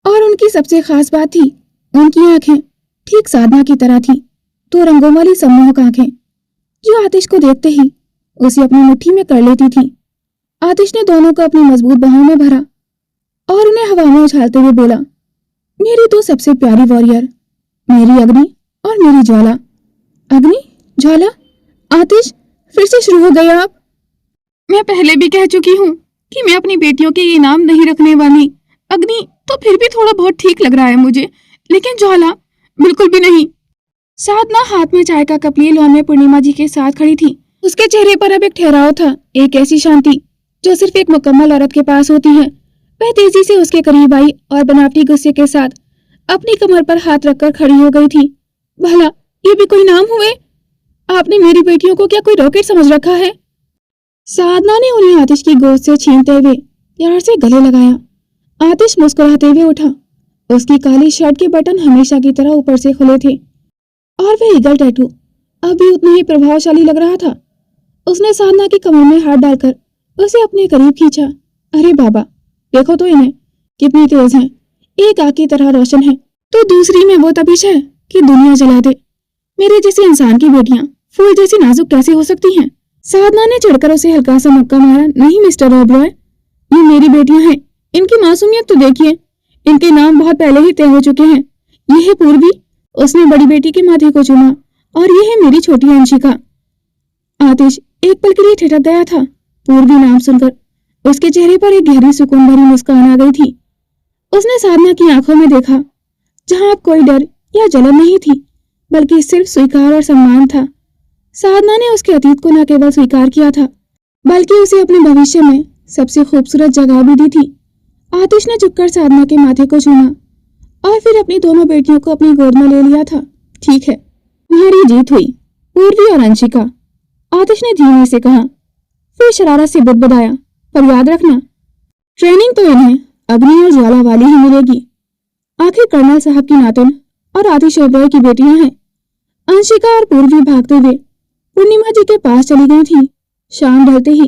और उनकी सबसे खास बात थी उनकी आंखें ठीक साधना की तरह थी। 2 रंगों वाली सम्मोहक आंखें जो आतिश को देखते ही उसे अपनी मुट्ठी में कर लेती थी। आतिश ने दोनों को अपनी मजबूत बाहों में भरा और उन्हें हवा में उछालते हुए बोला, मेरी 2 सबसे प्यारी वॉरियर, मेरी अग्नि और मेरी ज्वाला। अग्नि, ज्वाला, आतिश फिर से शुरू हो गए आप। मैं पहले भी कह चुकी हूँ कि मैं अपनी बेटियों के ये नाम नहीं रखने वाली। अग्नि तो फिर भी थोड़ा बहुत ठीक लग रहा है मुझे, लेकिन ज्वाला बिल्कुल भी नहीं। साधना हाथ में चाय का कप लिए लॉन में पूर्णिमा जी के साथ खड़ी थी। उसके चेहरे पर अब एक ठहराव था, एक ऐसी शांति जो सिर्फ एक मुकम्मल औरत के पास होती है। वह तेजी से उसके करीब आई और बनावटी गुस्से के साथ अपनी कमर पर हाथ रखकर खड़ी हो गई थी। भला ये भी कोई नाम हुए? आपने मेरी बेटियों को क्या कोई रॉकेट समझ रखा है? साधना ने उन्हें आतिश की गोद से छीनते हुए प्यार से गले लगाया। आतिश मुस्कुराते हुए उठा। उसकी काली शर्ट के बटन हमेशा की तरह ऊपर से खुले थे और वह ईगल टैटू अब भी उतना ही प्रभावशाली लग रहा था। उसने साधना की कमर में हाथ डालकर उसे अपने करीब खींचा। अरे बाबा, देखो तो इन्हें, कितनी तेज हैं। एक आग की तरह रोशन है तो दूसरी में वो तपिश है कि दुनिया जला दे। मेरे जैसे इंसान की बेटियां फूल जैसी नाजुक कैसे हो सकती हैं? साधना ने चढ़कर उसे हल्का सा मक्का मारा। नहीं मिस्टर ओबरॉय, ये मेरी बेटियां हैं। इनकी मासूमियत तो देखिए, इनके नाम बहुत पहले ही तय हो चुके हैं। ये है पूर्वी, उसने बड़ी बेटी के माथे को चूमा, और ये है मेरी छोटी अंशिका। आतिश एक पल के लिए ठिठक गया था। पूर्वी नाम सुनकर उसके चेहरे पर एक गहरी सुकून भरी मुस्कान आ गई थी। उसने साधना की आंखों में देखा, जहां अब कोई डर या जलन नहीं थी, बल्कि सिर्फ स्वीकार और सम्मान था। साधना ने उसके अतीत को न केवल स्वीकार किया था, बल्कि उसे अपने भविष्य में सबसे खूबसूरत जगह भी दी थी। आतिश ने झुककर साधना के माथे को चूमा और फिर अपनी दोनों बेटियों को अपनी गोद में ले लिया था। ठीक है, तुम्हारी जीत हुई, पूर्वी और अंशिका, आतिश ने धीमे से कहा। फिर शरारत से बुदबुदाया, पर याद रखना, ट्रेनिंग तो इन्हें अग्नि और ज्वाला वाली ही मिलेगी। आखिर कर्नल साहब की नातिन और आतिश ओबरॉय की बेटियां हैं। अंशिका और पूर्वी भागते हुए पूर्णिमा जी के पास चली गई थी। शाम ढलते ही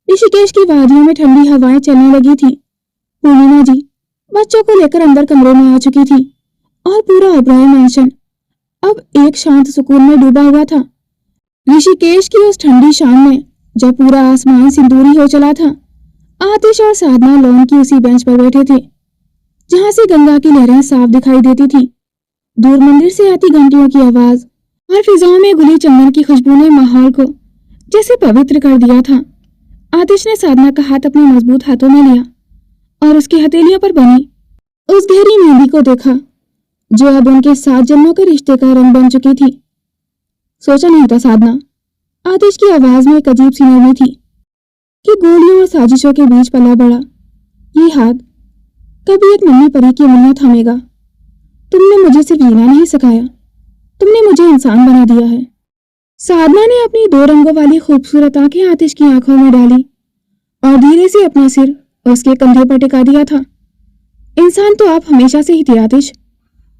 ऋषिकेश की वादियों में ठंडी हवाएं चलने लगी थी। पूर्णिमा जी बच्चों को लेकर अंदर कमरे में आ चुकी थी और पूरा ओबरॉय मैंशन अब एक शांत सुकून में डूबा हुआ था। ऋषिकेश की उस ठंडी शाम में जब पूरा आसमान सिंदूरी हो चला था, आतिश और साधना लॉन की उसी बेंच पर बैठे थे जहां से गंगा की लहरें साफ दिखाई देती थी। दूर मंदिर से आती घंटियों की आवाज और फिजाओं में घुली चंदन की खुशबू ने माहौल को जैसे पवित्र कर दिया था। आतिश ने साधना का हाथ अपने मजबूत हाथों में लिया और उसकी हथेलियों पर बनी उस गहरी मेहंदी को देखा जो अब उनके 7 जन्मों के रिश्ते का रंग बन चुकी थी। सोचा नहीं था साधना, आतिश की आवाज में एक अजीब सी नरमी थी, कि गोलियों और साजिशों के बीच पला बड़ा ये हाथ कभी एक नन्ही परी की उंगलियां थामेगा। तुमने मुझे सिर्फ जीना नहीं सिखाया, तुमने मुझे इंसान बना दिया है। साधना ने अपनी 2 रंगों वाली खूबसूरत आंखें आतिश की आंखों में डाली और धीरे से अपना सिर उसके कंधे पर टिका दिया था। इंसान तो आप हमेशा से ही थे आतिश,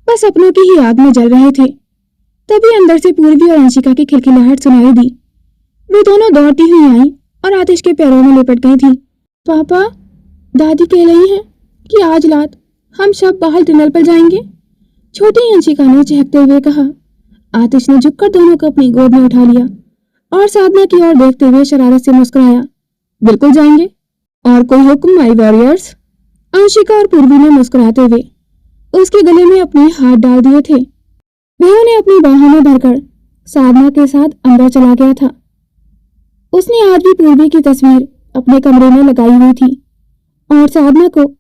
बस अपनों की ही आग में जल रहे थे। तभी अंदर से पूर्वी और अंशिका की खिलखिलाहट सुनाई दी। वे दोनों दौड़ती हुई आईं और आतिश के पैरों में लिपट गई थी। पापा, दादी कह रही हैं कि आज रात हम सब बाहर डिनर पर जाएंगे। छोटी अंशिका ने चहकते हुए कहा। आतिश ने झुककर दोनों को अपनी गोद में उठा लिया और साधना की ओर देखते हुए शरारत से मुस्कुराया। बिल्कुल जाएंगे। और कोई हुक्म माय वॉरियर्स? अंशिका और पूर्वी ने मुस्कुराते हुए उसके गले में अपने हाथ डाल दिए थे। वह उन्हें अपनी बाहों में भरकर साधना के साथ अंदर चला गया था। उसने आज भी पूर्वी की तस्वीर अपने कमरे में लगाई हुई थी और साधना को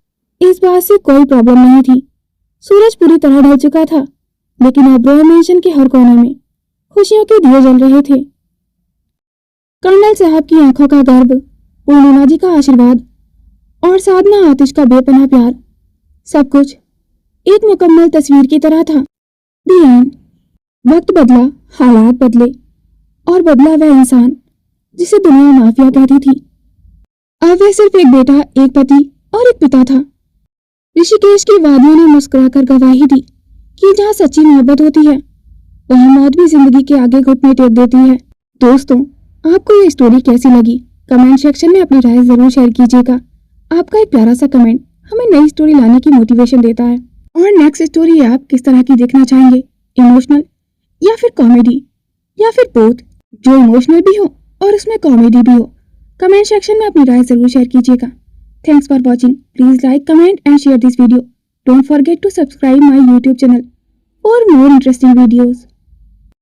इस बात से कोई प्रॉब्लम नहीं थी। सूरज पूरी तरह ढल चुका था, लेकिन अब रोय मेंशन के हर कोने में खुशियों के दिए जल रहे थे। कर्नल साहब की आंखों का गर्व, पूर्णिमा जी का आशीर्वाद और साधना आतिश का बेपनाह प्यार, सब कुछ एक मुकम्मल तस्वीर की तरह था। दी एंड। वक्त बदला, हालात बदले और बदला वह इंसान जिसे दुनिया माफिया कहती थी। अब वह सिर्फ एक बेटा, एक पति और एक पिता था। ऋषिकेश की वादियों ने मुस्कुराकर गवाही दी कि जहाँ सच्ची मोहब्बत होती है वहाँ मौत भी जिंदगी के आगे घुटने टेक देती है। दोस्तों, आपको ये स्टोरी कैसी लगी? कमेंट सेक्शन में अपनी राय जरूर शेयर कीजिएगा। आपका एक प्यारा सा कमेंट हमें नई स्टोरी लाने की मोटिवेशन देता है। और नेक्स्ट स्टोरी आप किस तरह की देखना चाहेंगे? इमोशनल या फिर कॉमेडी या फिर बोथ, जो इमोशनल भी हो और उसमें कॉमेडी भी हो? कमेंट सेक्शन में अपनी राय जरूर शेयर कीजिएगा। Thanks for watching. Please like, comment and share this video. Don't forget to subscribe my YouTube channel for more interesting videos.